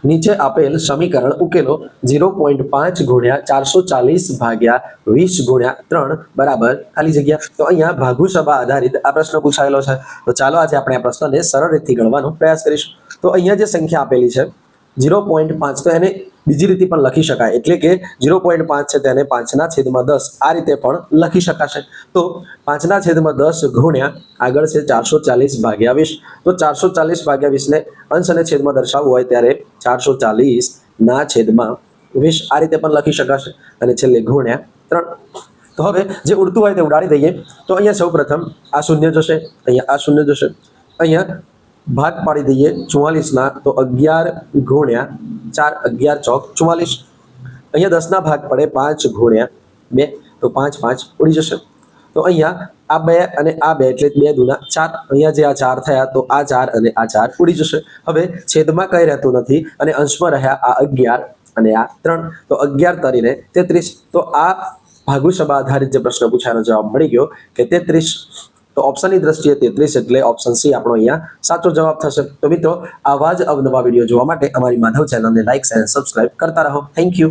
નીચે આપેલ સમીકરણ ઉકેલો 0.5 ગુણ્યા 440 ભાગ્યા 20 ગુણ્યા 3 બરાબર ખાલી જગ્યા. તો અહીંયા ભાગુસભા આધારિત આ પ્રશ્ન પૂછાયેલો છે. તો ચાલો આજે આપણે આ પ્રશ્નને સરળ રીતથી ગણવાનો પ્રયાસ કરીશું. તો અહીંયા જે સંખ્યા આપેલી છે 0.5, તો એને બીજી રીતે પણ લખી શકાય, એટલે કે 0.5 છે તેને 5/10 આ રીતે પણ લખી શકાશે. તો 5/10 ગુણ્યા આગળ છે 440 ભાગ્યા 20. તો 440 ભાગ્યા 20 ને અંશ અને છેદમાં દર્શાવવું હોય ત્યારે 440/20 આ રીતે પણ લખી શકાશે, અને છેલ્લે ગુણ્યા 3. તો હવે જે ઉડતું હોય તે ઉડાડી દઈએ. તો અહીંયા સૌ પ્રથમ આ શૂન્ય જશે, અહીંયા આ શૂન્ય જશે, અહીંયા ભાગ પાડી દઈએ 44 તો 11 ગુણ્યા 4, 11 ચોક 44. અહીંયા 10 ભાગ પડે 5 ગુણ્યા 2, તો 5 5 ઉડી જશે. તો અહીંયા આ 2 અને આ 2 એટલે 2 દુના 4. અહીંયા જે આ 4 થયા તો આ 4 અને આ 4 ઉડી જશે. હવે છેદમાં કંઈ રહેતું નથી અને અંશમાં રહ્યા આ 11 અને આ 3. તો 11 તરીને 33. તો આ ભાગુસભા આધારિત જે પ્રશ્ન પૂછાયેલો જવાબ મળી ગયો કે 33. તો ઓપ્શનની દ્રષ્ટિએ 33 એટલે ઓપ્શન સી આપણો અહીંયા સાચો જવાબ થશે. તો મિત્રો, આવા જ અવનવા વિડીયો જોવા માટે અમારી માધવ ચેનલને લાઇક અને સબસ્ક્રાઇબ કરતા રહો. Thank you.